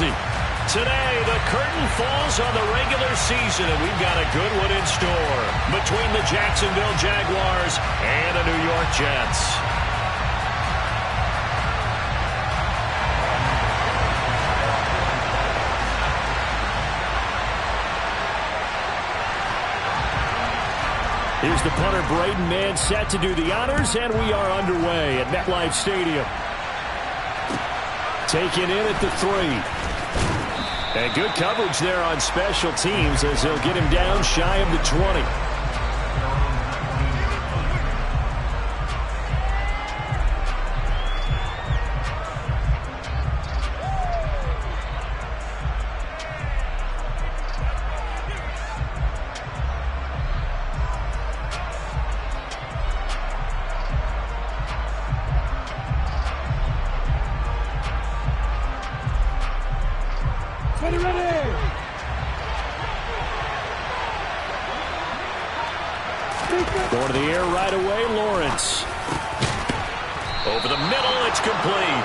Jersey. Today, the curtain falls on the regular season, and we've got a good one in store between the Jacksonville Jaguars and the New York Jets. Here's the punter, Braden Mann, set to do the honors, and we are underway at MetLife Stadium. Taken in at the 3. And good coverage there on special teams as they'll get him down shy of the 20. Going to the air right away, Lawrence. Over the middle, it's complete.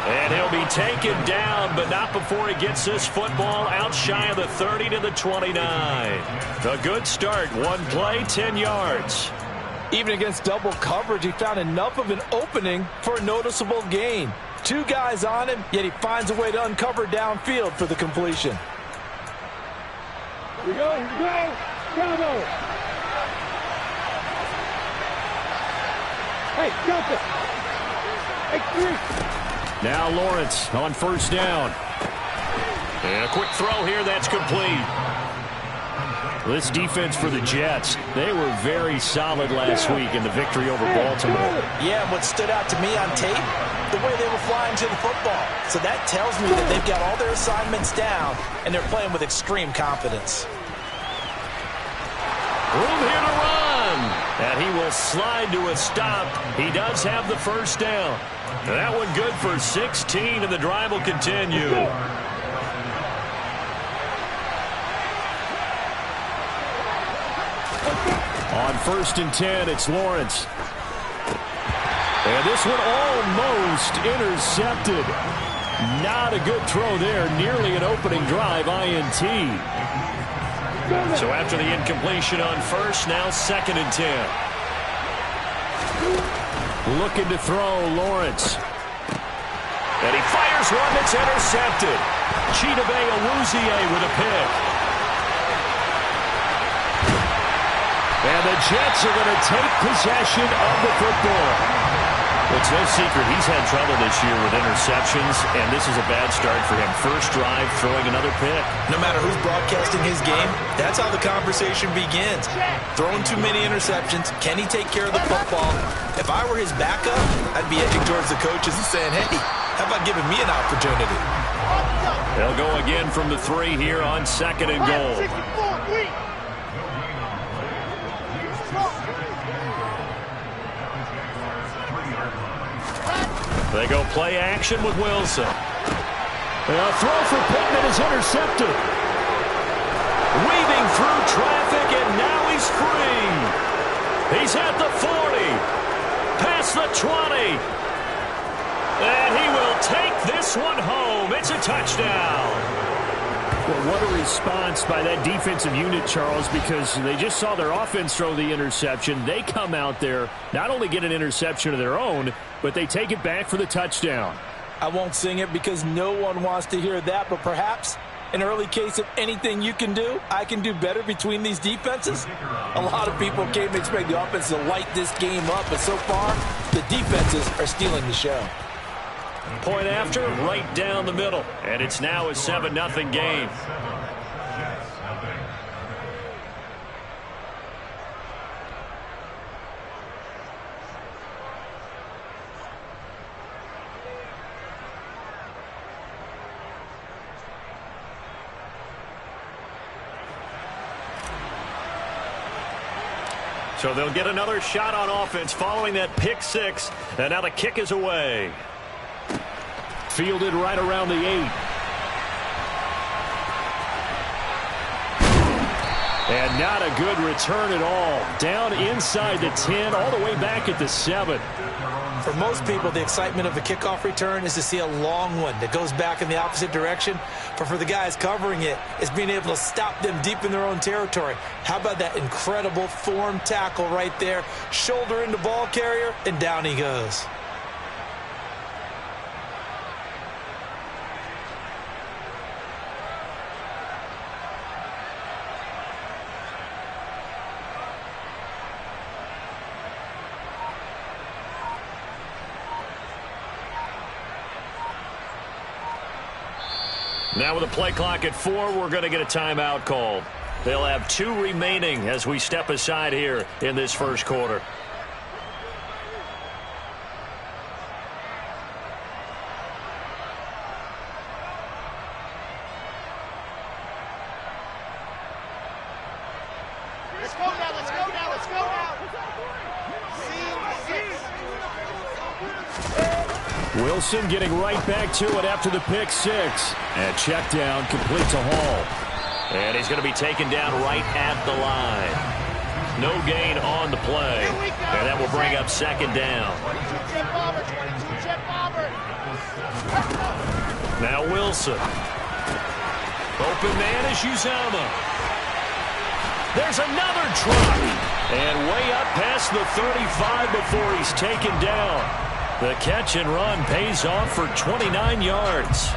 And he'll be taken down, but not before he gets this football out shy of the 30 to the 29. A good start. One play, 10 yards. Even against double coverage, he found enough of an opening for a noticeable gain. 2 guys on him, yet he finds a way to uncover downfield for the completion. Here we go, Bravo! Hey, jump it! Hey, 3! Now Lawrence on first down. And a quick throw here, that's complete. This defense for the Jets, they were very solid last week in the victory over Baltimore. Yeah, and what stood out to me on tape, the way they were flying to the football. So that tells me that they've got all their assignments down, and they're playing with extreme confidence. Room here to run. And he will slide to a stop. He does have the first down. That one good for 16, and the drive will continue. On first and 10, it's Lawrence. And this one almost intercepted. Not a good throw there. Nearly an opening drive, INT. So after the incompletion on first, now second and 10. Looking to throw, Lawrence. And he fires one that's intercepted. Chidobe Awuzie with a pick. And the Jets are going to take possession of the football. It's no secret he's had trouble this year with interceptions, and this is a bad start for him. First drive, throwing another pick. No matter who's broadcasting his game, that's how the conversation begins. Throwing too many interceptions, can he take care of the football? If I were his backup, I'd be edging towards the coaches and saying, hey, how about giving me an opportunity? They'll go again from the 3 here on second and goal. They go play action with Wilson. A throw for Pittman is intercepted. Weaving through traffic, and now he's free. He's at the 40. Past the 20. And he will take this one home. It's a touchdown. Well, what a response by that defensive unit, Charles, because they just saw their offense throw the interception. They come out there, not only get an interception of their own, but they take it back for the touchdown. I won't sing it because no one wants to hear that, but perhaps an early case of anything you can do, I can do better between these defenses. A lot of people came to expect the offense to light this game up, but so far, the defenses are stealing the show. Point after, right down the middle. And it's now a 7-0 game. So they'll get another shot on offense following that pick 6. And now the kick is away. Fielded right around the 8. And not a good return at all. Down inside the 10, all the way back at the 7. For most people, the excitement of the kickoff return is to see a long one that goes back in the opposite direction. But for the guys covering it, it's being able to stop them deep in their own territory. How about that incredible form tackle right there? Shoulder into ball carrier, and down he goes. Now with a play clock at 4, we're going to get a timeout called. They'll have 2 remaining as we step aside here in this first quarter. Let's go now, let's go now, let's go now. Wilson getting right back to it after the pick 6. And check down, complete to Hall. And he's going to be taken down right at the line. No gain on the play. And that will bring up second down. 22-jet bomber, 22-jet bomber. Now Wilson. Open man is Uzomah. There's another truck. And way up past the 35 before he's taken down. The catch and run pays off for 29 yards.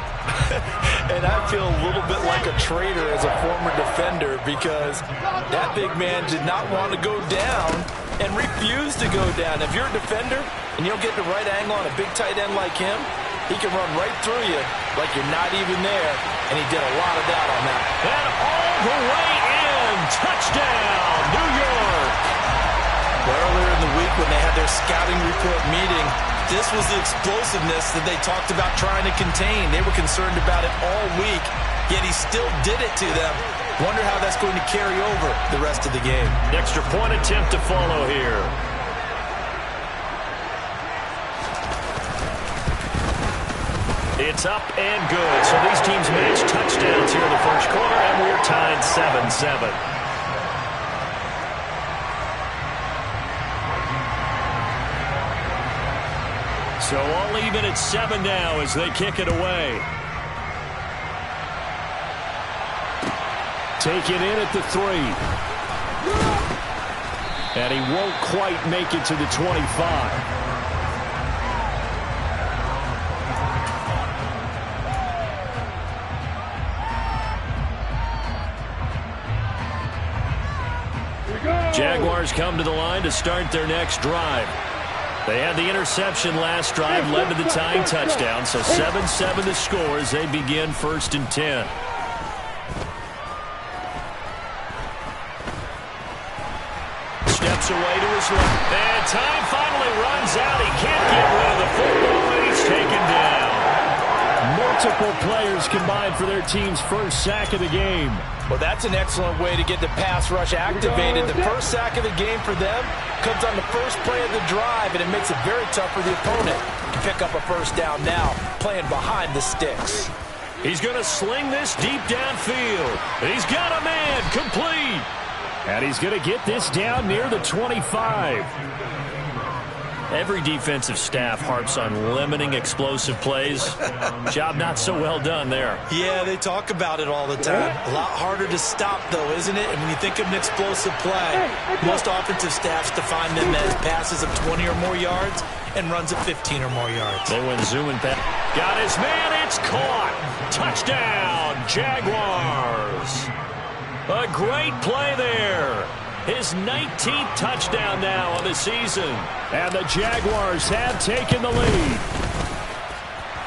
And I feel a little bit like a traitor as a former defender because that big man did not want to go down and refused to go down. If you're a defender and you don't get the right angle on a big tight end like him, he can run right through you like you're not even there, and he did a lot of that on that. And all the way in. Touchdown, New York. Earlier in the week when they had their scouting report meeting, this was the explosiveness that they talked about trying to contain. They were concerned about it all week, yet he still did it to them. Wonder how that's going to carry over the rest of the game. Extra point attempt to follow here. It's up and good. So these teams match touchdowns here in the first quarter, and we're tied 7-7. So all even at 7 now as they kick it away. Take it in at the 3. And he won't quite make it to the 25. Jaguars come to the line to start their next drive. They had the interception last drive, led to the tying touchdown, so 7-7 the score as they begin 1st and 10. Steps away to his left, and time finally runs out. He can't get rid of the football, and he's taken down. Multiple players combined for their team's first sack of the game. Well, that's an excellent way to get the pass rush activated. The first sack of the game for them comes on the first play of the drive, and it makes it very tough for the opponent to pick up a first down now, playing behind the sticks. He's going to sling this deep downfield. He's got a man complete. And he's going to get this down near the 25. Every defensive staff harps on limiting explosive plays. Job not so well done there. Yeah, they talk about it all the time. A lot harder to stop, though, isn't it? And when you think of an explosive play, most offensive staffs define them as passes of 20 or more yards and runs of 15 or more yards. They win zoom and pass. Got his man. It's caught. Touchdown, Jaguars. A great play there. His 19th touchdown now of the season. And the Jaguars have taken the lead.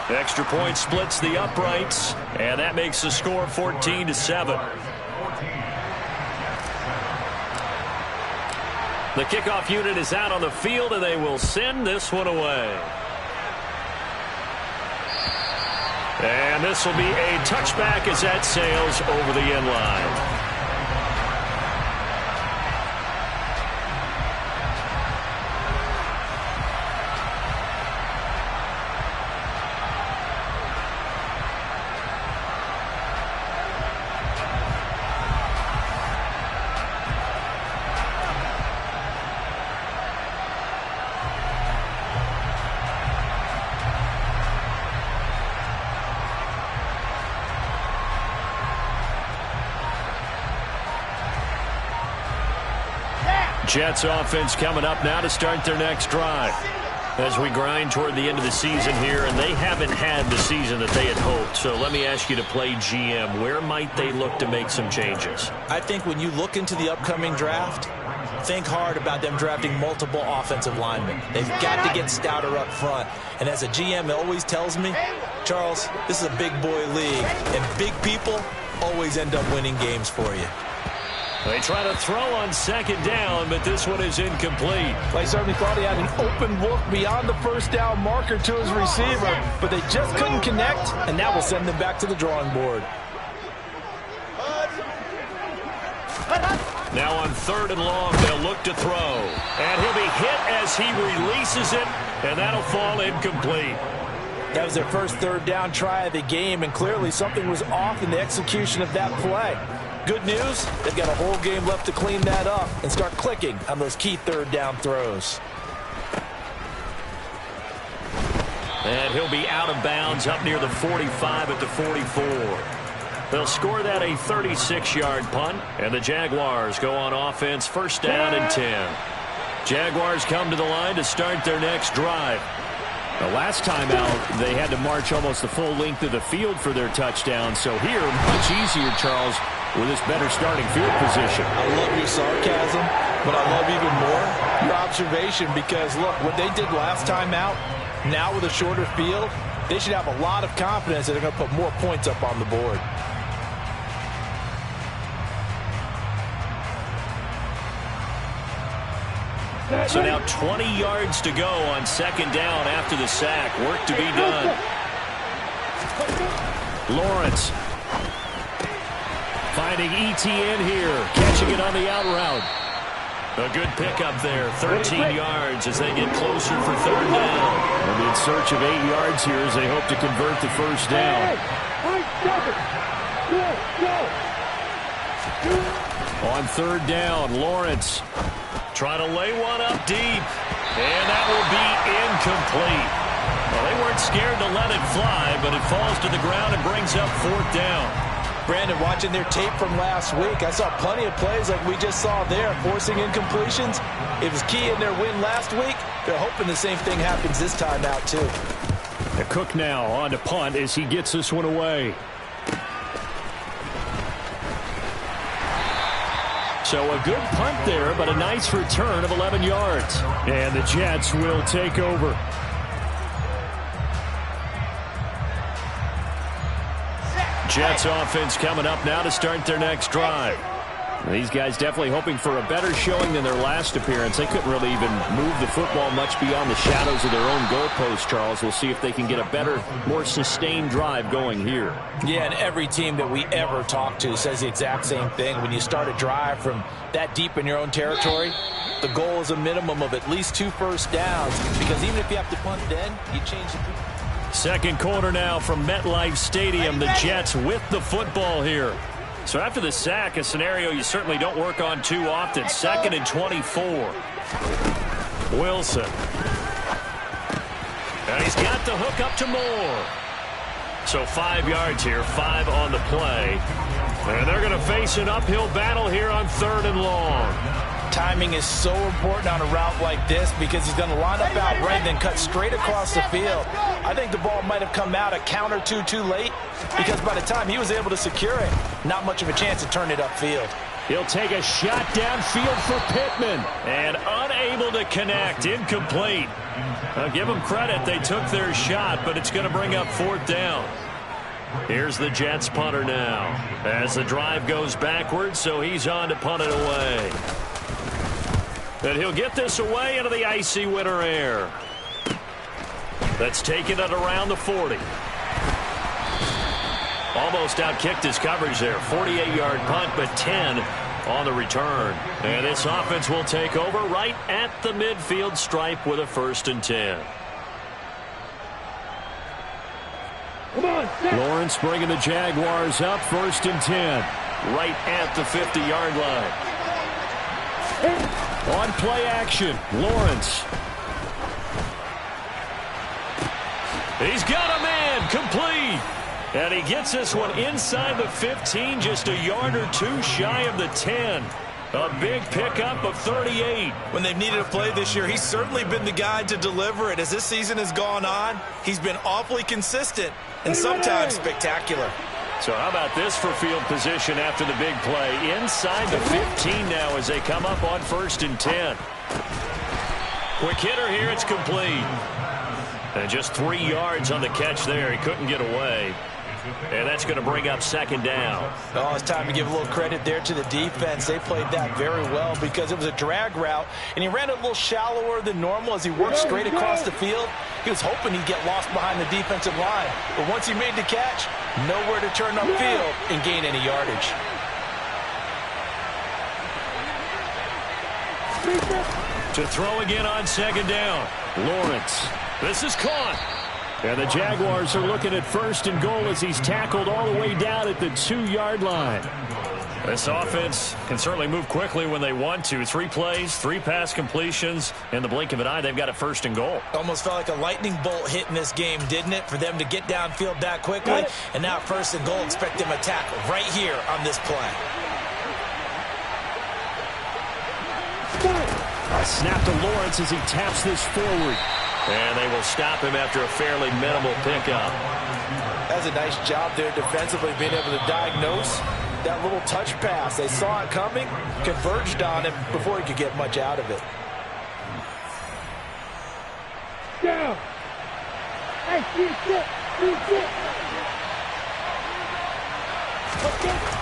Extra point splits the uprights. And that makes the score 14-7. The kickoff unit is out on the field, and they will send this one away. And this will be a touchback as that sails over the end line. Jets offense coming up now to start their next drive. As we grind toward the end of the season here, and they haven't had the season that they had hoped. So let me ask you to play GM. Where might they look to make some changes? I think when you look into the upcoming draft, think hard about them drafting multiple offensive linemen. They've got to get stouter up front. And as a GM, it always tells me, Charles, this is a big boy league, and big people always end up winning games for you. They try to throw on second down, but this one is incomplete. They certainly thought he had an open look beyond the first down marker to his receiver, but they just couldn't connect, and that will send them back to the drawing board. Now on 3rd and long, they'll look to throw. And he'll be hit as he releases it, and that'll fall incomplete. That was their first 3rd down try of the game, and clearly something was off in the execution of that play. Good news, they've got a whole game left to clean that up and start clicking on those key 3rd down throws. And he'll be out of bounds up near the 45 at the 44. They'll score that a 36-yard punt, and the Jaguars go on offense, 1st down and 10. Jaguars come to the line to start their next drive. The last time out, they had to march almost the full length of the field for their touchdown. So here, much easier, Charles, with this better starting field position. I love your sarcasm, but I love even more your observation because, look, what they did last time out, now with a shorter field, they should have a lot of confidence that they're going to put more points up on the board. So now 20 yards to go on 2nd down after the sack. Work to be done. Lawrence finding ETN here, catching it on the out route. A good pickup there, 13 yards as they get closer for 3rd down. They'll be in search of 8 yards here as they hope to convert the 1st down. On 3rd down, Lawrence trying to lay one up deep, and that will be incomplete. Well, they weren't scared to let it fly, but it falls to the ground and brings up 4th down. Brandon, watching their tape from last week, I saw plenty of plays like we just saw there, forcing incompletions. It was key in their win last week. They're hoping the same thing happens this time out, too. The Cook now on to punt as he gets this one away. So a good punt there, but a nice return of 11 yards. And the Jets will take over. Jets offense coming up now to start their next drive. These guys definitely hoping for a better showing than their last appearance. They couldn't really even move the football much beyond the shadows of their own goalpost, Charles. We'll see if they can get a better, more sustained drive going here. Yeah, and every team that we ever talk to says the exact same thing. When you start a drive from that deep in your own territory, the goal is a minimum of at least 2 first downs, because even if you have to punt then, you change the 2nd quarter now from MetLife Stadium. The Jets with the football here. So after the sack, a scenario you certainly don't work on too often. 2nd and 24. Wilson. And he's got the hook up to Moore. So 5 yards here, 5 on the play. And they're going to face an uphill battle here on 3rd and long. Timing is so important on a route like this because he's going to line up out right and then cut straight across the field. I think the ball might have come out a count or two too late because by the time he was able to secure it, not much of a chance to turn it upfield. He'll take a shot downfield for Pittman. And unable to connect, incomplete. I'll give them credit, they took their shot, but it's going to bring up 4th down. Here's the Jets punter now as the drive goes backwards, so he's on to punt it away. And he'll get this away into the icy winter air. That's taken it around the 40. Almost outkicked his coverage there. 48-yard punt, but 10 on the return. And this offense will take over right at the midfield stripe with a 1st and 10. Come on, Lawrence bringing the Jaguars up, 1st and 10. Right at the 50-yard line. On play action, Lawrence. He's got a man, complete. And he gets this one inside the 15, just a yard or two shy of the 10. A big pickup of 38. When they've needed a play this year, he's certainly been the guy to deliver it. As this season has gone on, he's been awfully consistent and sometimes spectacular. So how about this for field position after the big play? Inside the 15 now as they come up on 1st and 10. Quick hitter here, it's complete. And just 3 yards on the catch there. He couldn't get away. And that's going to bring up 2nd down. Oh, it's time to give a little credit there to the defense. They played that very well because it was a drag route, and he ran it a little shallower than normal as he worked straight across the field. He was hoping he'd get lost behind the defensive line. But once he made the catch, nowhere to turn upfield and gain any yardage. To throw again on 2nd down. Lawrence. This is caught. And the Jaguars are looking at 1st and goal as he's tackled all the way down at the 2-yard line. This offense can certainly move quickly when they want to. 3 plays, 3 pass completions. In the blink of an eye, they've got a 1st and goal. Almost felt like a lightning bolt hit in this game, didn't it? For them to get downfield that quickly. And now 1st and goal, expect them to tackle right here on this play. A snap to Lawrence as he taps this forward. And they will stop him after a fairly minimal pickup. That's a nice job there defensively, being able to diagnose that little touch pass. They saw it coming, converged on him before he could get much out of it. Down.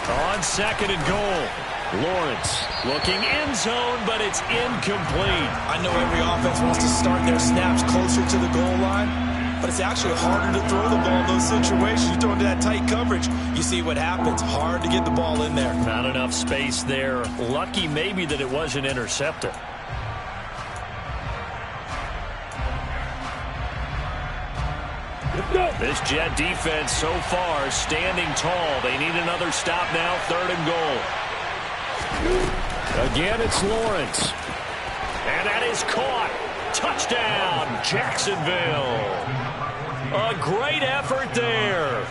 On 2nd and goal. Lawrence looking end zone, but it's incomplete. I know every offense wants to start their snaps closer to the goal line, but it's actually harder to throw the ball in those situations. You throw into that tight coverage, you see what happens. Hard to get the ball in there. Not enough space there. Lucky maybe that it wasn't intercepted. This Jet defense so far standing tall. They need another stop now, 3rd and goal. Again, it's Lawrence. And that is caught. Touchdown, Jacksonville. A great effort there.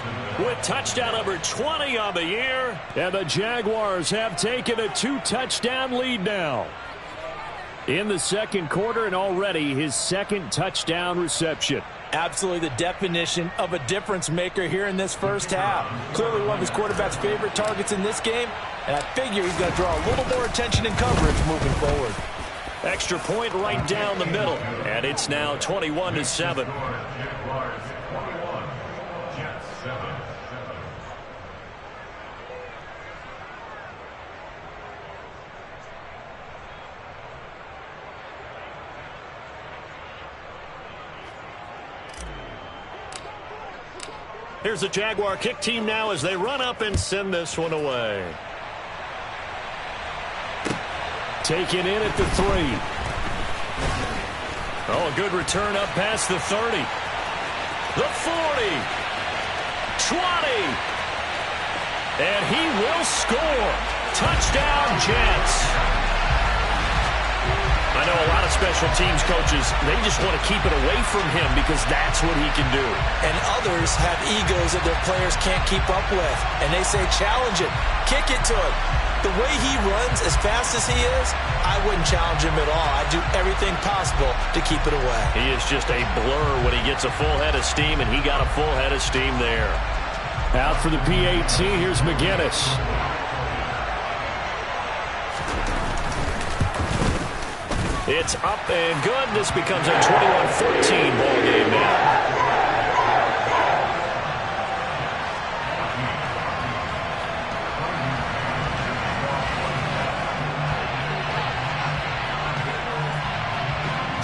With touchdown number 20 on the year. And the Jaguars have taken a 2-touchdown lead now. In the 2nd quarter, and already his 2nd touchdown reception. Absolutely the definition of a difference maker here in this 1st half. Clearly one of his quarterback's favorite targets in this game, and I figure he's going to draw a little more attention and coverage moving forward. Extra point right down the middle, and it's now 21-7. Here's the Jaguar kick team now as they run up and send this one away. Taken in at the 3. Oh, a good return up past the 30. The 40. 20. And he will score. Touchdown, Jets. I know a lot of special teams coaches, they just want to keep it away from him because that's what he can do. And others have egos that their players can't keep up with. And they say, challenge him. Kick it to him. The way he runs as fast as he is, I wouldn't challenge him at all. I'd do everything possible to keep it away. He is just a blur when he gets a full head of steam, and he got a full head of steam there. Out for the PAT, here's McGinnis. It's up and good. This becomes a 21-14 ball game now.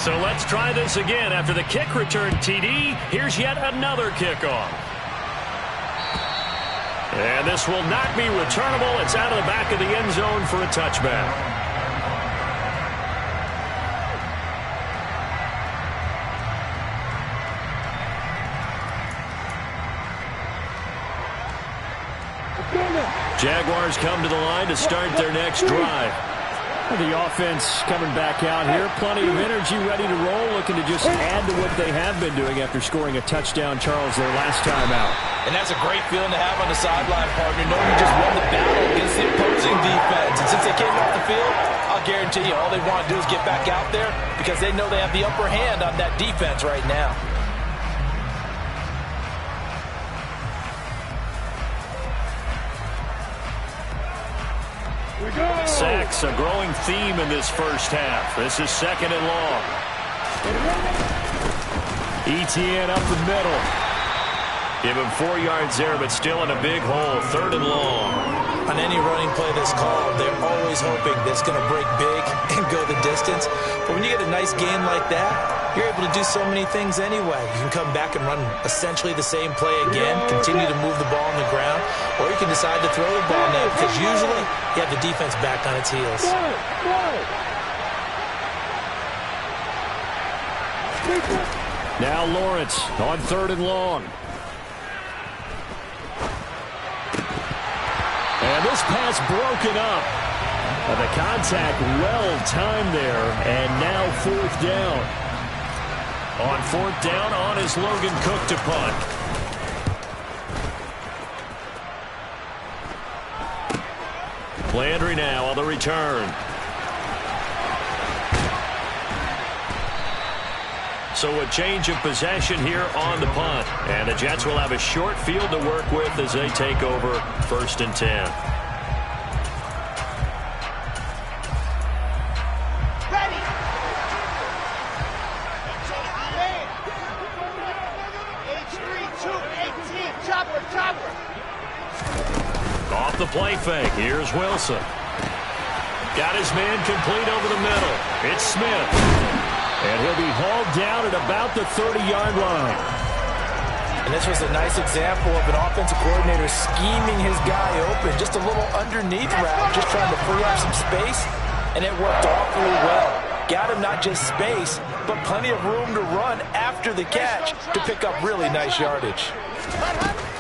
So let's try this again. After the kick return TD, here's yet another kickoff. And this will not be returnable. It's out of the back of the end zone for a touchback. Jaguars come to the line to start their next drive. The offense coming back out here. Plenty of energy, ready to roll, looking to just add to what they have been doing after scoring a touchdown, Charles, their last time out. And that's a great feeling to have on the sideline, partner, knowing you just won the battle against the opposing defense. And since they came off the field, I'll guarantee you all they want to do is get back out there because they know they have the upper hand on that defense right now. Sacks, a growing theme in this first half. This is 2nd and long. Etienne up the middle. Give him 4 yards there, but still in a big hole. 3rd and long. On any running play that's called, they're always hoping that it's going to break big and go the distance. But when you get a nice game like that, you're able to do so many things anyway. You can come back and run essentially the same play again, continue to move the ball on the ground, or you can decide to throw the ball now because usually you have the defense back on its heels. Now Lawrence on 3rd and long. And this pass broken up. The contact well-timed there, and now 4th down. On 4th down, on is Logan Cook to punt. Landry now on the return. So a change of possession here on the punt. And the Jets will have a short field to work with as they take over 1st and 10. Ready. H3, 2, 18, chopper. Off the play fake. Here's Wilson. Got his man complete over the middle. It's Smith. And he'll be hauled down at about the 30-yard line. And this was a nice example of an offensive coordinator scheming his guy open. Just a little underneath route, just trying to free up some space, and it worked awfully well. Got him not just space, but plenty of room to run after the catch to pick up really nice yardage.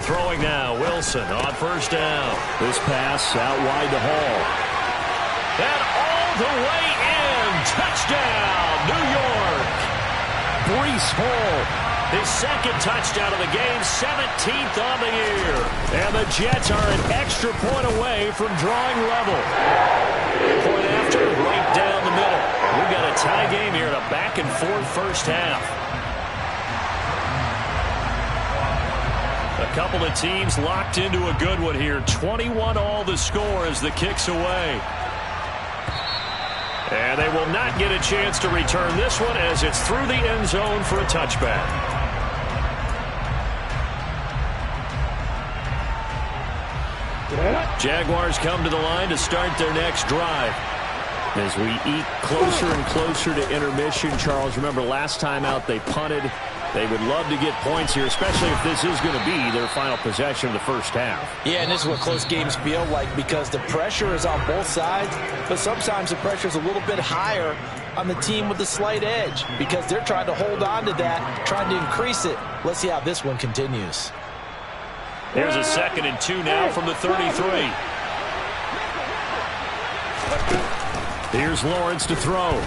Throwing now, Wilson on 1st down. This pass out wide to Hall. And all the way in. Touchdown, New York. Breece Hall, his 2nd touchdown of the game, 17th on the year. And the Jets are an extra point away from drawing level. Point after, right down the middle. We've got a tie game here in a back-and-forth first half. A couple of teams locked into a good one here. 21-all the score as the kick's away. And they will not get a chance to return this one as it's through the end zone for a touchback. Jaguars come to the line to start their next drive. As we eat closer and closer to intermission, Charles, remember last time out they punted. They would love to get points here, especially if this is going to be their final possession of the first half. Yeah, and this is what close games feel like because the pressure is on both sides, but sometimes the pressure is a little bit higher on the team with the slight edge because they're trying to hold on to that, trying to increase it. Let's see how this one continues. Here's a 2nd and 2 now from the 33. Here's Lawrence to throw.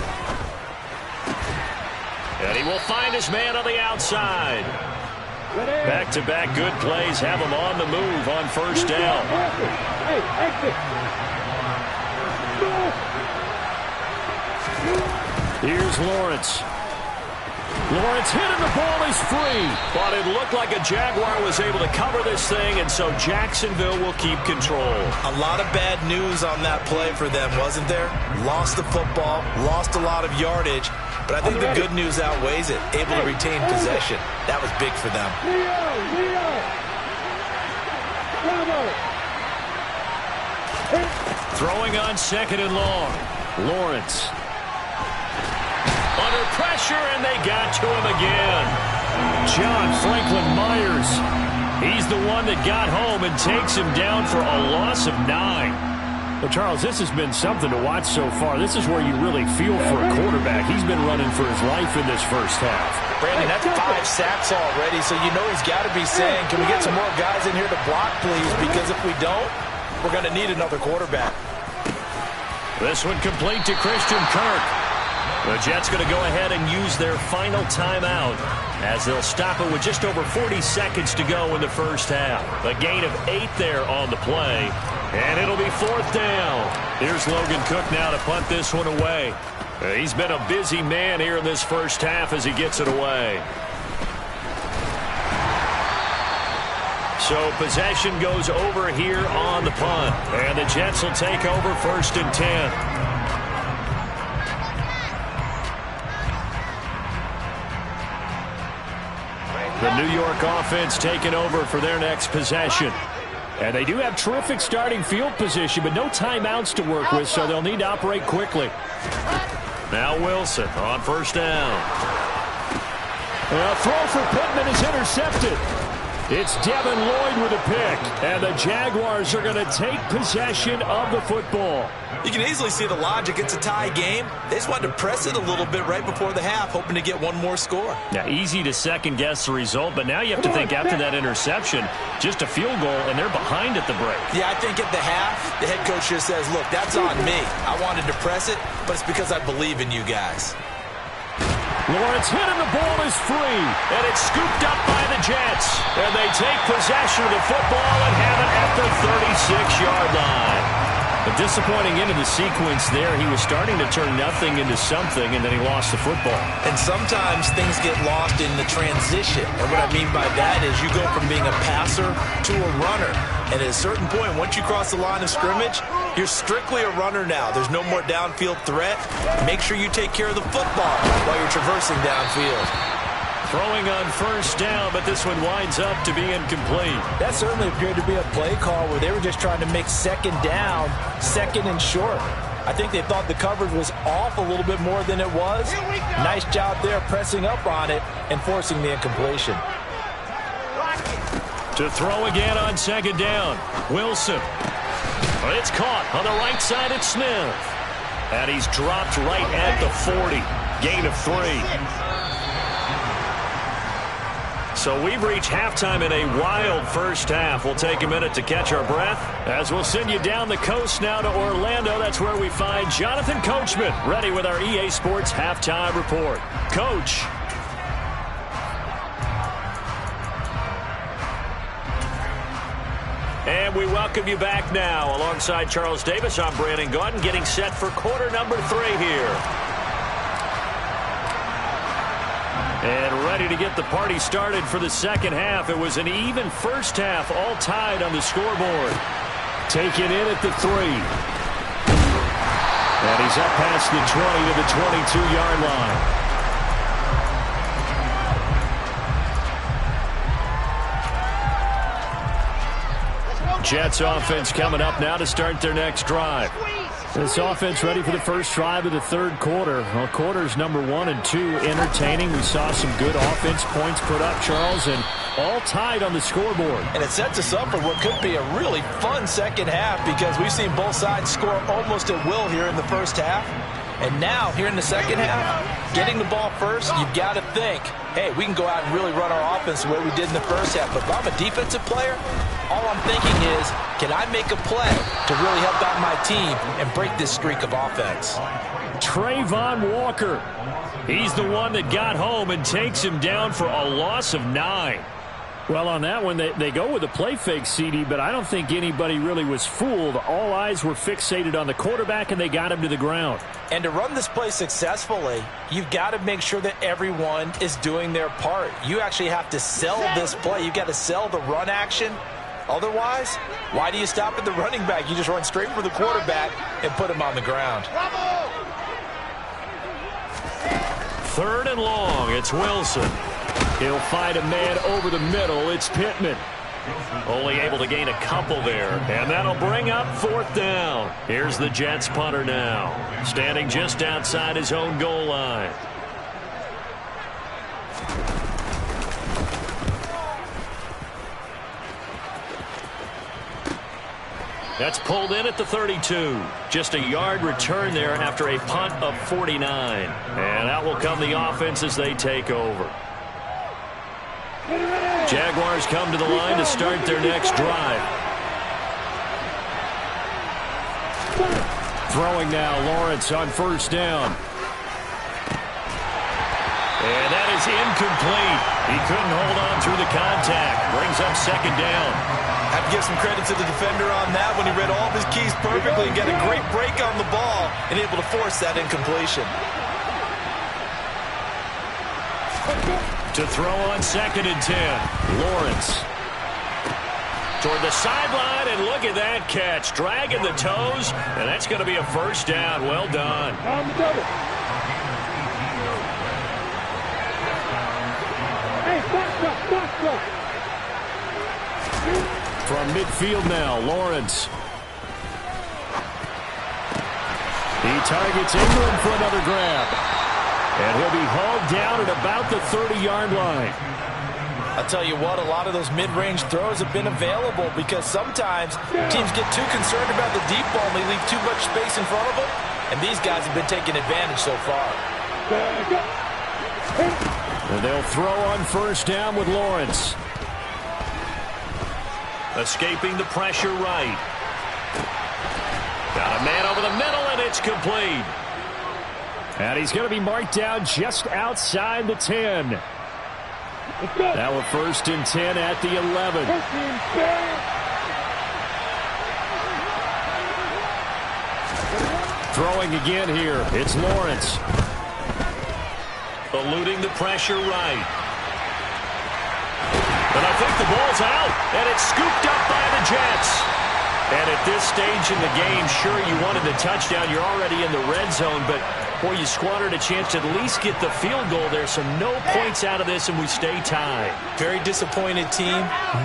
And he will find his man on the outside. Back-to-back good plays have him on the move on 1st down. Here's Lawrence. Lawrence hit and the ball is free. But it looked like a Jaguar was able to cover this thing, and so Jacksonville will keep control. A lot of bad news on that play for them, wasn't there? Lost the football, lost a lot of yardage, but I think the good news outweighs it. Able to retain possession. That was big for them. Throwing on 2nd and long. Lawrence. Under pressure, and they got to him again. John Franklin Myers. He's the one that got home and takes him down for a loss of 9. Well, Charles, this has been something to watch so far. This is where you really feel for a quarterback. He's been running for his life in this first half. Brandon, that's 5 sacks already, so you know he's got to be saying, can we get some more guys in here to block, please? Because if we don't, we're going to need another quarterback. This one complete to Christian Kirk. The Jets going to go ahead and use their final timeout as they'll stop it with just over 40 seconds to go in the first half. A gain of 8 there on the play, and it'll be 4th down. Here's Logan Cook now to punt this one away. He's been a busy man here in this first half as he gets it away. So possession goes over here on the punt, and the Jets will take over 1st and 10. The New York offense taking over for their next possession. And they do have terrific starting field position, but no timeouts to work with, so they'll need to operate quickly. Now Wilson on 1st down. A throw for Pittman is intercepted. It's Devin Lloyd with a pick, and the Jaguars are going to take possession of the football. You can easily see the logic. It's a tie game. They just wanted to press it a little bit right before the half, hoping to get one more score. Now, easy to second-guess the result, but now you have to think after that interception, just a field goal, and they're behind at the break. Yeah, I think at the half, the head coach just says, look, that's on me. I wanted to press it, but it's because I believe in you guys. Lawrence hit and the ball is free, and it's scooped up by the Jets. And they take possession of the football and have it at the 36-yard line. A disappointing end of the sequence there. He was starting to turn nothing into something, and then he lost the football. And sometimes things get lost in the transition. And what I mean by that is you go from being a passer to a runner. And at a certain point, once you cross the line of scrimmage, you're strictly a runner now. There's no more downfield threat. Make sure you take care of the football while you're traversing downfield. Throwing on 1st down, but this one winds up to be incomplete. That certainly appeared to be a play call where they were just trying to make 2nd down, 2nd and short. I think they thought the coverage was off a little bit more than it was. Nice job there pressing up on it and forcing the incompletion. To throw again on 2nd down. Wilson. It's caught on the right side at Smith. And he's dropped right at the 40. Gain of 3. So we've reached halftime in a wild first half. We'll take a minute to catch our breath as we'll send you down the coast now to Orlando. That's where we find Jonathan Coachman ready with our EA Sports Halftime Report. Coach. And we welcome you back now. Alongside Charles Davis, I'm Brandon Gaudin, getting set for quarter number 3 here. And ready to get the party started for the 2nd half. It was an even first half, all tied on the scoreboard. Taken in at the 3. And he's up past the 20 to the 22-yard line. Jets offense coming up now to start their next drive. This offense ready for the first drive of the 3rd quarter. Well, quarters number 1 and 2 entertaining. We saw some good offense points put up, Charles, and all tied on the scoreboard. And it sets us up for what could be a really fun 2nd half because we've seen both sides score almost at will here in the first half. And now, here in the 2nd half, getting the ball first, you've got to think, hey, we can go out and really run our offense the way we did in the first half. But if I'm a defensive player, all I'm thinking is, can I make a play to really help out my team and break this streak of offense? Trayvon Walker. He's the one that got home and takes him down for a loss of 9. Well, on that one, they go with a play fake, CD, but I don't think anybody really was fooled. All eyes were fixated on the quarterback, and they got him to the ground. And to run this play successfully, you've got to make sure that everyone is doing their part. You actually have to sell this play. You've got to sell the run action. Otherwise, why do you stop at the running back? You just run straight for the quarterback and put him on the ground. 3rd and long. It's Wilson. He'll find a man over the middle. It's Pittman. Only able to gain a couple there. And that'll bring up 4th down. Here's the Jets punter now. Standing just outside his own goal line. That's pulled in at the 32. Just a yard return there after a punt of 49. And out will come the offense as they take over. Jaguars come to the line to start their next drive. Throwing now, Lawrence on first down. And that is incomplete. He couldn't hold on through the contact. Brings up second down. I have to give some credit to the defender on that when he read all of his keys perfectly and got a great break on the ball and able to force that incompletion. To throw on second and 10. Lawrence. Toward the sideline, and look at that catch. Dragging the toes, and that's going to be a first down. Well done. On the double. Hey, box up. From midfield now, Lawrence. He targets Ingram for another grab. And he'll be hauled down at about the 30-yard line. I'll tell you what, a lot of those mid-range throws have been available because sometimes teams get too concerned about the deep ball and they leave too much space in front of them. And these guys have been taking advantage so far. And they'll throw on first down with Lawrence. Escaping the pressure right. Got a man over the middle, and it's complete. And he's going to be marked down just outside the 10. Now a first and 10 at the 11. Throwing again here. It's Lawrence. Eluding the pressure right. But I think the ball's out, and it's scooped up by the Jets. And at this stage in the game, sure, you wanted the touchdown. You're already in the red zone, but boy, you squandered a chance to at least get the field goal there, so no points out of this, and we stay tied. Very disappointed team.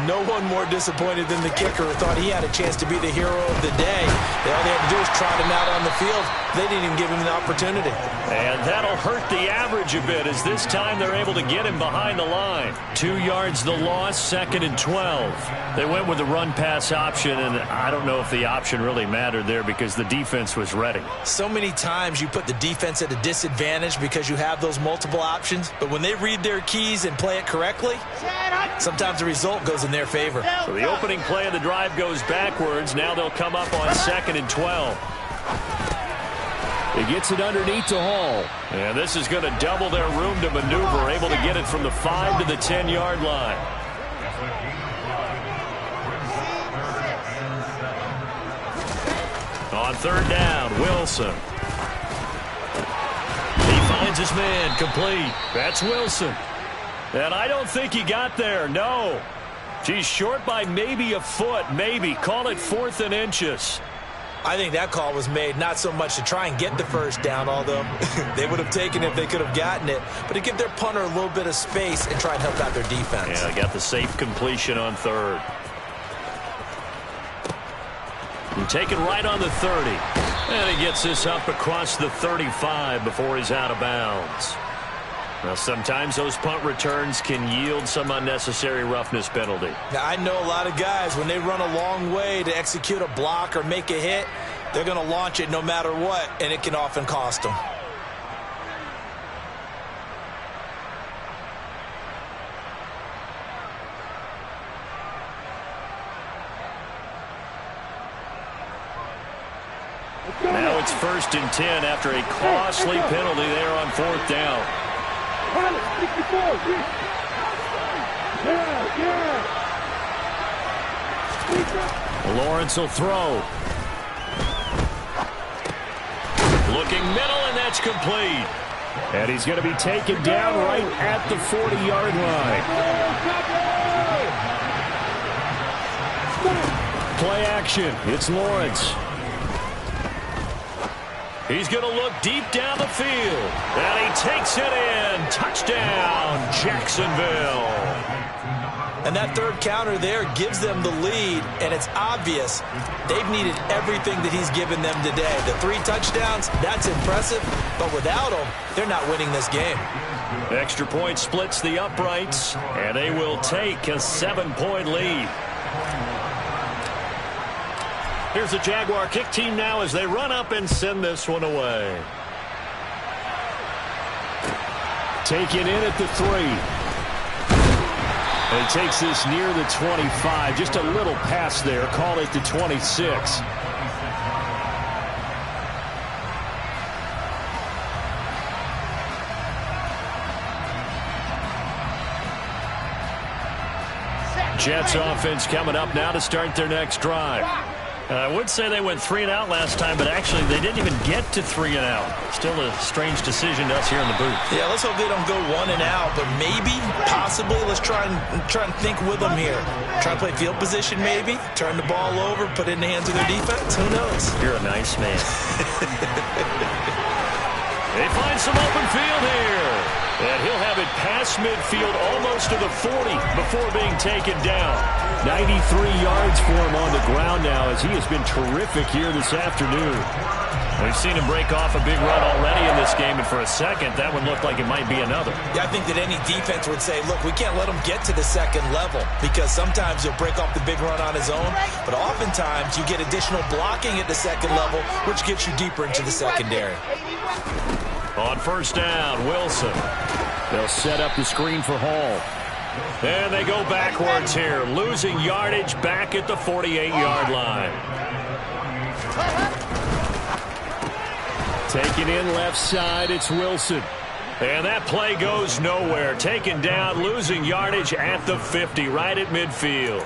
No one more disappointed than the kicker who thought he had a chance to be the hero of the day. All they had to do was trot him out on the field. They didn't even give him the opportunity. And that'll hurt the average a bit, as this time they're able to get him behind the line. 2 yards the loss, second and 12. They went with the run-pass option, and I don't know if the option really mattered there because the defense was ready. So many times you put the defense at a disadvantage because you have those multiple options, but when they read their keys and play it correctly, sometimes the result goes in their favor. So the opening play of the drive goes backwards. Now they'll come up on second and 12. He gets it underneath to Hall. And this is going to double their room to maneuver, able to get it from the 5 to the 10-yard line. On third down, Wilson. He finds his man, complete. That's Wilson. And I don't think he got there, no. He's short by maybe a foot, maybe. Call it 4th and inches. I think that call was made not so much to try and get the first down, although they would have taken it if they could have gotten it, but to give their punter a little bit of space and try and help out their defense. Yeah, they got the safe completion on third. And taken right on the 30. And he gets this up across the 35 before he's out of bounds. Now, sometimes those punt returns can yield some unnecessary roughness penalty. Now, I know a lot of guys, when they run a long way to execute a block or make a hit, they're going to launch it no matter what, and it can often cost them. Now it's first and 10 after a costly penalty there on fourth down. Lawrence will throw. Looking middle, and that's complete. And he's going to be taken down right at the 40-yard line. Play action. It's Lawrence. He's going to look deep down the field. And he takes it in. Touchdown, Jacksonville. And that third counter there gives them the lead, and it's obvious they've needed everything that he's given them today. The 3 touchdowns, that's impressive, but without him, they're not winning this game. Extra point splits the uprights, and they will take a 7-point lead. Here's the Jaguar kick team now as they run up and send this one away. Taken in at the 3. And he takes this near the 25. Just a little pass there. Call it the 26. Jets offense coming up now to start their next drive. I would say they went 3 and out last time, but actually they didn't even get to 3 and out. Still a strange decision to us here in the booth. Yeah, let's hope they don't go 1 and out, but maybe, possibly, let's try and think with them here. Try to play field position maybe, turn the ball over, put it in the hands of their defense. Who knows? You're a nice man. They find some open field here. And he'll have it past midfield almost to the 40 before being taken down. 93 yards for him on the ground now as he has been terrific here this afternoon. We've seen him break off a big run already in this game, and for a second, that one looked like it might be another. Yeah, I think that any defense would say, look, we can't let him get to the second level because sometimes he'll break off the big run on his own, but oftentimes you get additional blocking at the second level, which gets you deeper into the secondary. On first down, Wilson. They'll set up the screen for Hall. And they go backwards here, losing yardage back at the 48-yard line. Taking in left side, it's Wilson. And that play goes nowhere. Taken down, losing yardage at the 50, right at midfield.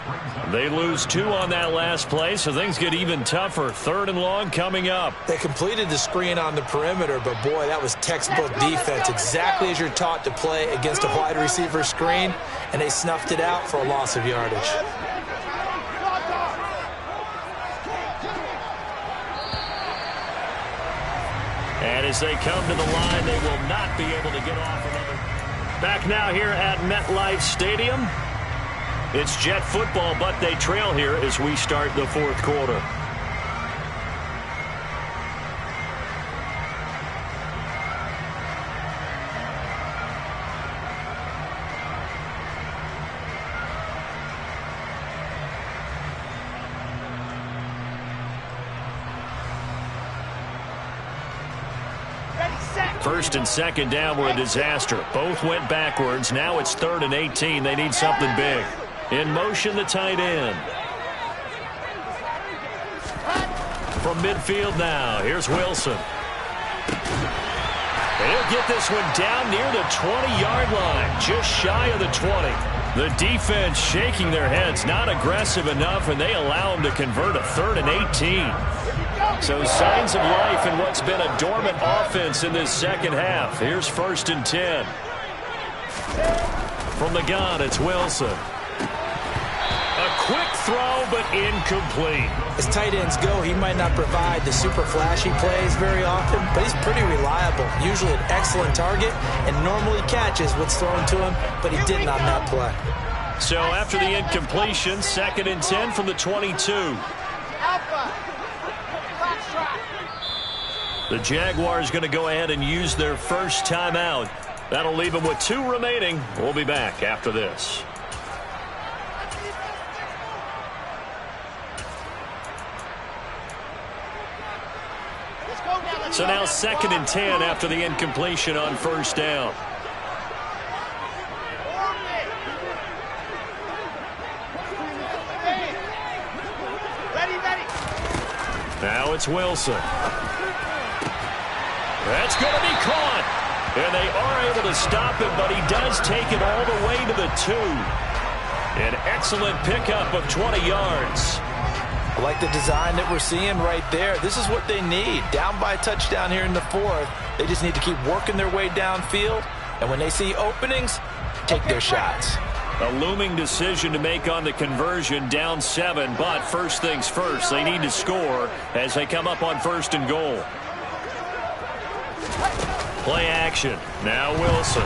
They lose 2 on that last play, so things get even tougher. 3rd and long coming up. They completed the screen on the perimeter, but boy, that was textbook defense. Exactly as you're taught to play against a wide receiver screen, and they snuffed it out for a loss of yardage. And as they come to the line, they will not be able to get off another. Back now here at MetLife Stadium. It's Jet football, but they trail here as we start the 4th quarter. First and second down were a disaster. Both went backwards. Now it's 3rd and 18. They need something big. In motion, the tight end. From midfield now, here's Wilson. And he'll get this one down near the 20-yard line, just shy of the 20. The defense shaking their heads, not aggressive enough, and they allow him to convert a 3rd and 18. So signs of life in what's been a dormant offense in this second half. Here's 1st and 10. From the gun, it's Wilson. A quick throw, but incomplete. As tight ends go, he might not provide the super flashy plays very often, but he's pretty reliable. Usually an excellent target and normally catches what's thrown to him, but he didn't on that play. So after the incompletion, 2nd and 10 from the 22. The Jaguars going to go ahead and use their first timeout. That'll leave them with 2 remaining. We'll be back after this. So now 2nd and 10 after the incompletion on first down. Now it's Wilson. That's going to be caught. And they are able to stop him, but he does take it all the way to the 2. An excellent pickup of 20 yards. I like the design that we're seeing right there. This is what they need. Down by a touchdown here in the 4th. They just need to keep working their way downfield. And when they see openings, take their shots. A looming decision to make on the conversion, down 7. But first things first, they need to score as they come up on 1st and goal. Play action. Now Wilson.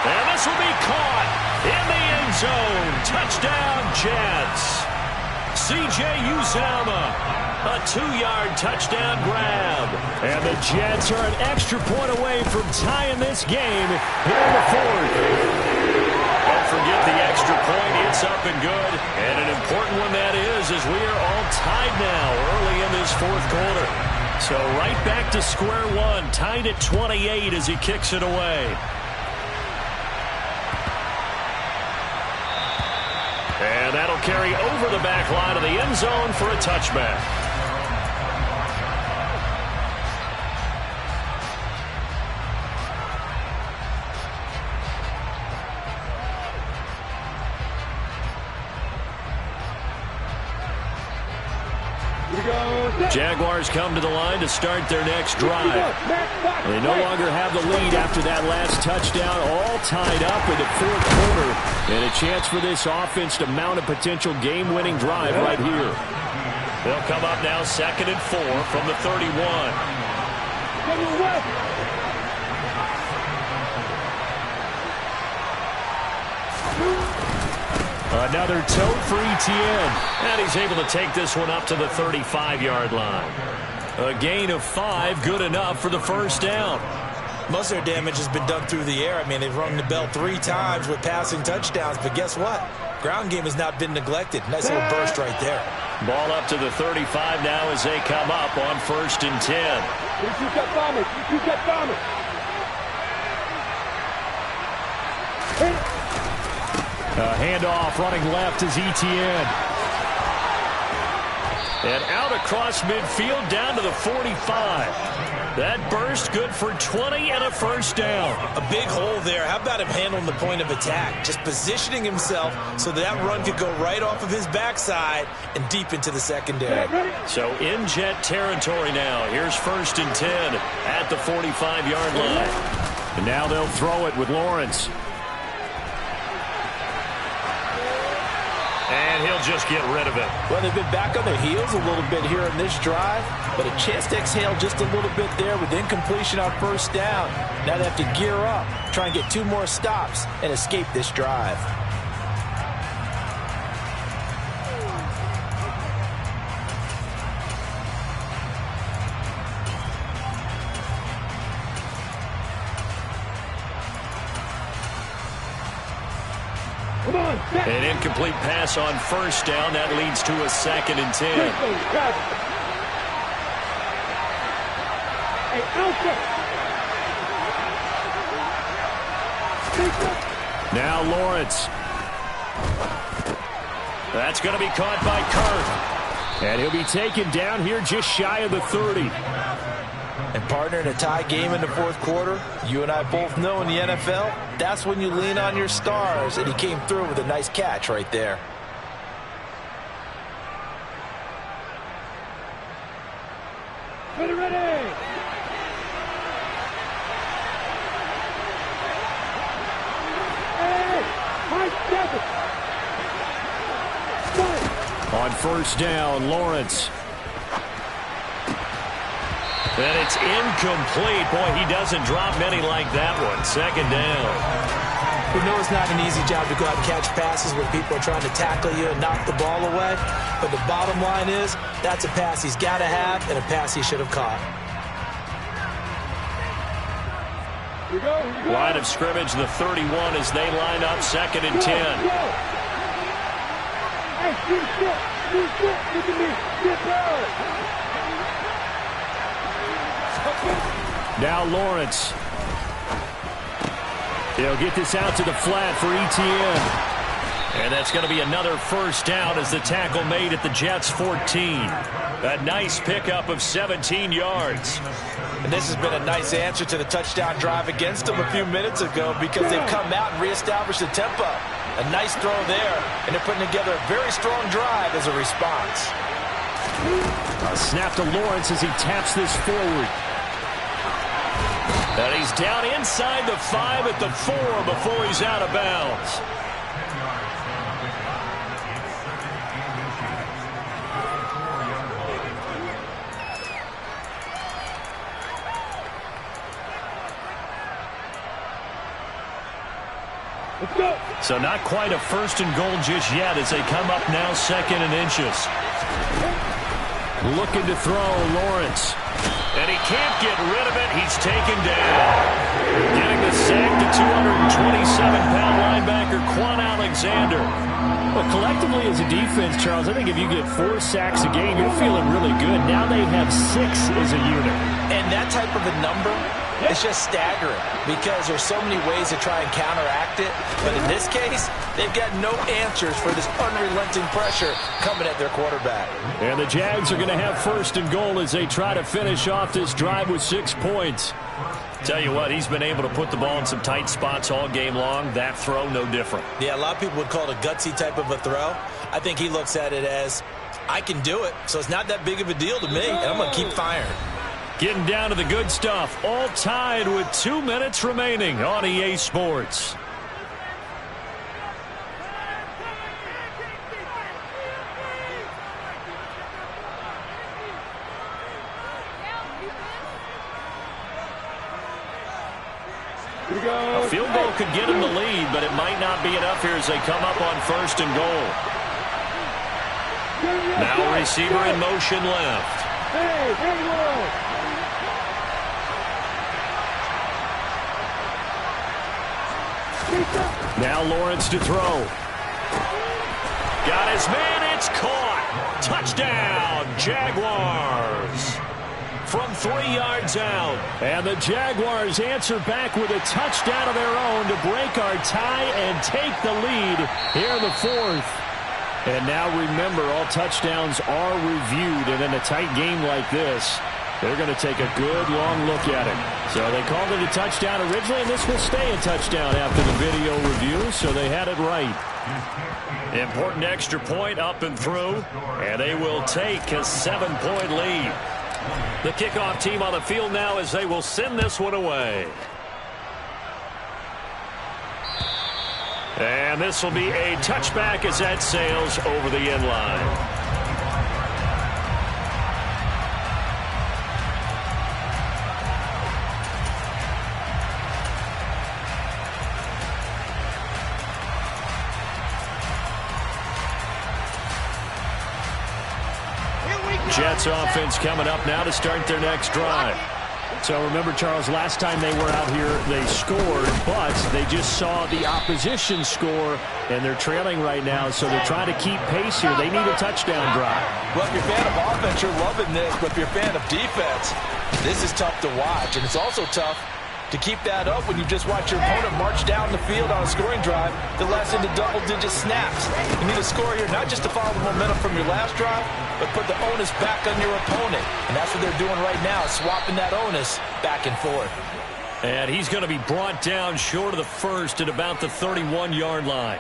And this will be caught in the end zone. Touchdown, Jets. C.J. Uzomah, a 2-yard touchdown grab. And the Jets are an extra point away from tying this game here in the 4th. Don't forget the extra point. It's up and good. And an important one that is as we are all tied now early in this 4th quarter. So right back to square one, tied at 28 as he kicks it away. And that'll carry over the back line of the end zone for a touchback. Jaguars come to the line to start their next drive. They no longer have the lead after that last touchdown, all tied up in the fourth quarter, and a chance for this offense to mount a potential game-winning drive right here. They'll come up now 2nd and 4 from the 31. Another toe for Etienne. And he's able to take this one up to the 35-yard line. A gain of 5, good enough for the first down. Most of their damage has been done through the air. I mean, they've rung the bell 3 times with passing touchdowns, but guess what? Ground game has not been neglected. Nice little burst right there. Ball up to the 35 now as they come up on 1st and 10. A handoff running left is Etienne. And out across midfield down to the 45. That burst good for 20 and a first down. A big hole there. How about him handling the point of attack? Just positioning himself so that run could go right off of his backside and deep into the secondary. So in jet territory now. Here's 1st and 10 at the 45-yard line. And now they'll throw it with Lawrence. And he'll just get rid of it. Well, they've been back on their heels a little bit here in this drive, but a chance to exhale just a little bit there with incompletion on first down. Now they have to gear up, try and get 2 more stops, and escape this drive. An incomplete pass on first down. That leads to a 2nd and 10. Now Lawrence. That's going to be caught by Kirk. And he'll be taken down here just shy of the 30. And partner, in a tie game in the fourth quarter, you and I both know in the NFL, that's when you lean on your stars, and he came through with a nice catch right there. Ready. On first down, Lawrence. And it's incomplete. Boy, he doesn't drop many like that one. 2nd down. We know it's not an easy job to go out and catch passes when people are trying to tackle you and knock the ball away. But the bottom line is, that's a pass he's got to have and a pass he should have caught. Line of scrimmage, the 31 as they line up 2nd and 10. Now Lawrence. They'll get this out to the flat for Etienne. And that's going to be another first down as the tackle made at the Jets' 14. A nice pickup of 17 yards. And this has been a nice answer to the touchdown drive against them a few minutes ago because they've come out and reestablished the tempo. A nice throw there, and they're putting together a very strong drive as a response. A snap to Lawrence as he taps this forward. And he's down inside the 5 at the 4 before he's out of bounds. Let's go. So not quite a 1st and goal just yet as they come up now 2nd and inches. Looking to throw, Lawrence. And he can't get rid of it. He's taken down. Getting the sack to 227-pound linebacker Quan Alexander. Well, collectively as a defense, Charles, I think if you get 4 sacks a game, you're feeling really good. Now they have 6 as a unit. And that type of a number, it's just staggering because there's so many ways to try and counteract it. But in this case, they've got no answers for this unrelenting pressure coming at their quarterback. And the Jags are going to have 1st and goal as they try to finish off this drive with 6 points. Tell you what, he's been able to put the ball in some tight spots all game long. That throw, no different. Yeah, a lot of people would call it a gutsy type of a throw. I think he looks at it as, I can do it, so it's not that big of a deal to me, and I'm going to keep firing. Getting down to the good stuff. All tied with 2 minutes remaining on EA Sports. A field goal could get him the lead, but it might not be enough here as they come up on 1st and goal. Now receiver in motion left. Now Lawrence to throw. Got his man, it's caught. Touchdown, Jaguars. From 3 yards out. And the Jaguars answer back with a touchdown of their own to break our tie and take the lead here in the 4th. And now remember, all touchdowns are reviewed, and in a tight game like this, they're going to take a good long look at it. So they called it a touchdown originally, and this will stay a touchdown after the video review, so they had it right. Important extra point up and through, and they will take a 7-point lead. The kickoff team on the field now as they will send this one away. And this will be a touchback as that sails over the end line. Jets offense coming up now to start their next drive. So remember, Charles, last time they were out here, they scored, but they just saw the opposition score, and they're trailing right now, so they're trying to keep pace here. They need a touchdown drive. Well, if you're a fan of offense, you're loving this, but if you're a fan of defense, this is tough to watch, and it's also tough to keep that up when you just watch your opponent march down the field on a scoring drive that lasts into double-digit snaps. You need a score here not just to follow the momentum from your last drive, but put the onus back on your opponent. And that's what they're doing right now, swapping that onus back and forth. And he's going to be brought down short of the first at about the 31-yard line.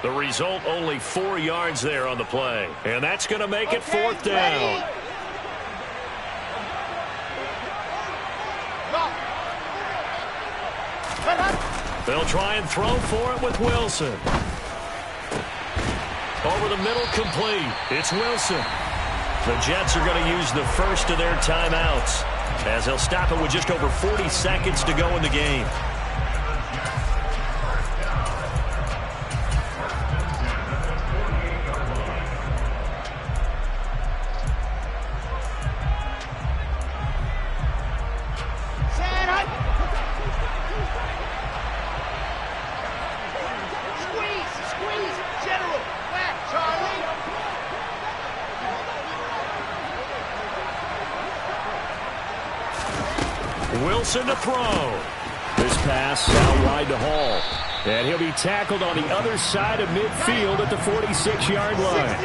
The result, only 4 yards there on the play. And that's going to make it 4th down. They'll try and throw for it with Wilson. Over the middle, complete. It's Wilson. The Jets are going to use the first of their timeouts as they'll stop it with just over 40 seconds to go in the game. Wilson to throw. This pass out wide to Hall. And he'll be tackled on the other side of midfield at the 46-yard line.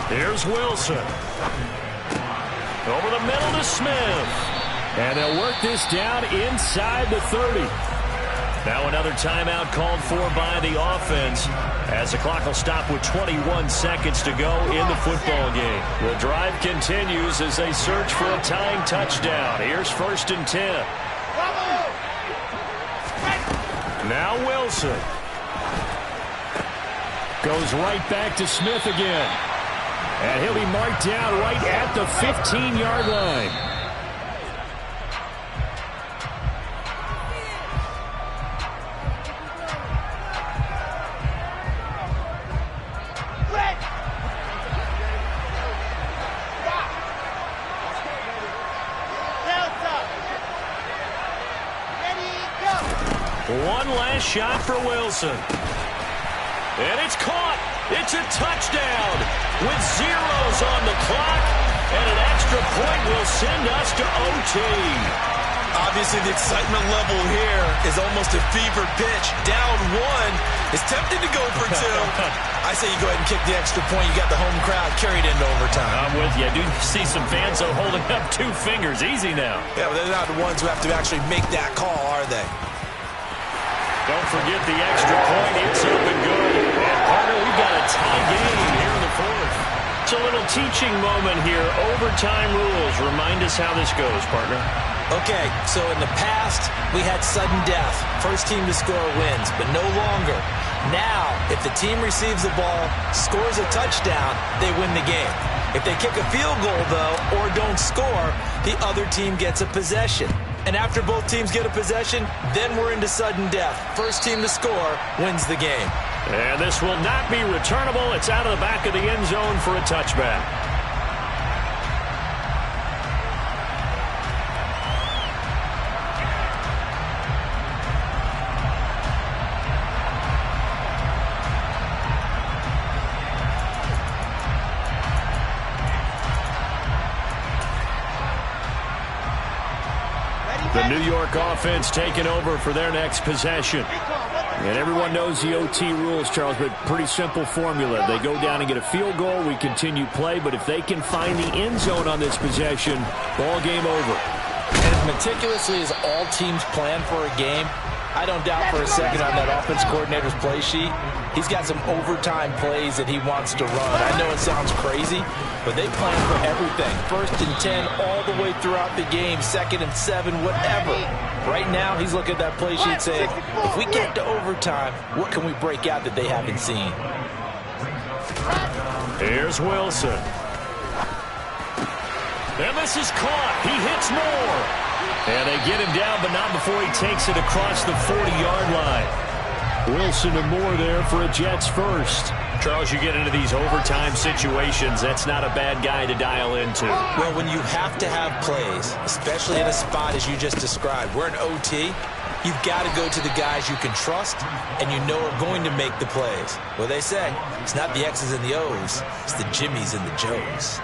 Here's Wilson. Over the middle to Smith. And they'll work this down inside the 30. Now another timeout called for by the offense as the clock will stop with 21 seconds to go in the football game. The drive continues as they search for a tying touchdown. Here's 1st and 10. Now Wilson. Goes right back to Smith again. And he'll be marked down right at the 15-yard line. One last shot for Wilson. And it's caught. It's a touchdown with zeros on the clock. And an extra point will send us to OT. Obviously, the excitement level here is almost a fever pitch. Down 1 is tempted to go for 2. I say you go ahead and kick the extra point. You got the home crowd carried into overtime. I'm with you. I do see some fans holding up 2 fingers. Easy now. Yeah, but they're not the ones who have to actually make that call, are they? Don't forget the extra point. It's up and good. And partner, we've got a tie game here in the 4th. It's a little teaching moment here. Overtime rules. Remind us how this goes, partner. Okay, so in the past, we had sudden death. First team to score wins, but no longer. Now, if the team receives the ball, scores a touchdown, they win the game. If they kick a field goal, though, or don't score, the other team gets a possession. And after both teams get a possession, then we're into sudden death. First team to score wins the game. And this will not be returnable. It's out of the back of the end zone for a touchback. The New York offense taking over for their next possession. And everyone knows the OT rules, Charles, but pretty simple formula. They go down and get a field goal, we continue play, but if they can find the end zone on this possession, ball game over. And as meticulously as all teams plan for a game, I don't doubt for a second on that offense coordinator's play sheet, he's got some overtime plays that he wants to run. I know it sounds crazy, but they plan for everything. 1st and 10 all the way throughout the game, 2nd and 7, whatever. Right now, he's looking at that play sheet saying, if we get to overtime, what can we break out that they haven't seen? Here's Wilson. And this is caught. He hits Moore. And they get him down, but not before he takes it across the 40-yard line. Wilson and Moore there for a Jets first. Charles, you get into these overtime situations, that's not a bad guy to dial into. Well, when you have to have plays, especially in a spot as you just described, we're in OT, you've got to go to the guys you can trust and you know are going to make the plays. Well, they say it's not the X's and the O's, it's the Jimmys and the Joes.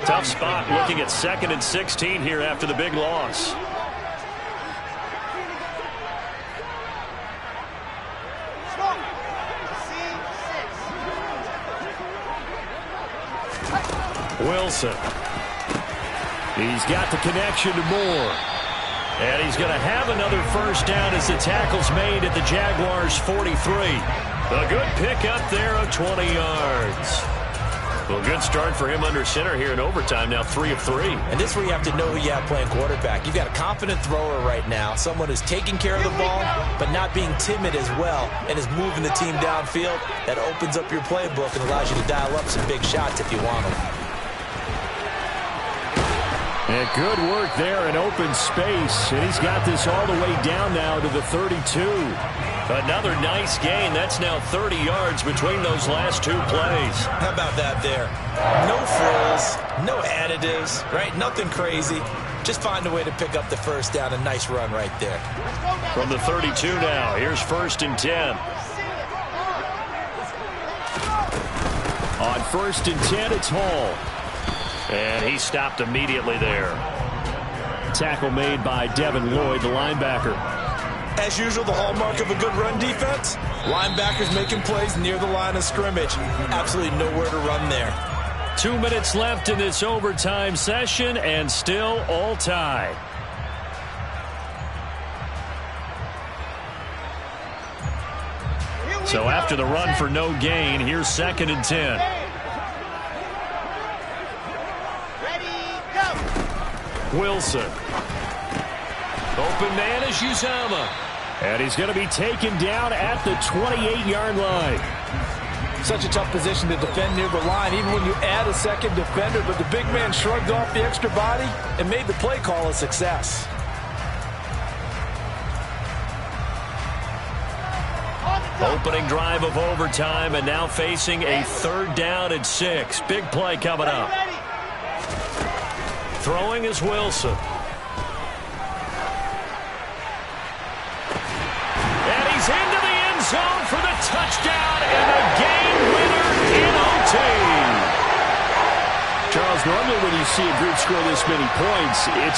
Tough spot looking at 2nd and 16 here after the big loss. Wilson. He's got the connection to Moore. And he's going to have another first down as the tackle's made at the Jaguars' 43. A good pickup there of 20 yards. Well, good start for him under center here in overtime, now 3 of 3. And this is where you have to know who you have playing quarterback. You've got a confident thrower right now, someone who's taking care of the ball, but not being timid as well, and is moving the team downfield. That opens up your playbook and allows you to dial up some big shots if you want them. And good work there in open space. And he's got this all the way down now to the 32. Another nice gain. That's now 30 yards between those last 2 plays. How about that there? No frills, no additives, right? Nothing crazy. Just find a way to pick up the first down. A nice run right there. From the 32 now, here's 1st and 10. On 1st and 10, it's Hall. And he stopped immediately there. Tackle made by Devin Lloyd, the linebacker. As usual, the hallmark of a good run defense, linebackers making plays near the line of scrimmage. Absolutely nowhere to run there. 2 minutes left in this overtime session, and still all tied. So after the run for no gain, here's 2nd and 10. Wilson. Open man is Uzomah. And he's going to be taken down at the 28-yard line. Such a tough position to defend near the line, even when you add a second defender. But the big man shrugged off the extra body and made the play call a success. Opening drive of overtime, and now facing a 3rd down and 6. Big play coming up. Throwing is Wilson. And he's into the end zone for the touchdown and the game winner in OT. Charles, normally when you see a group score this many points, it's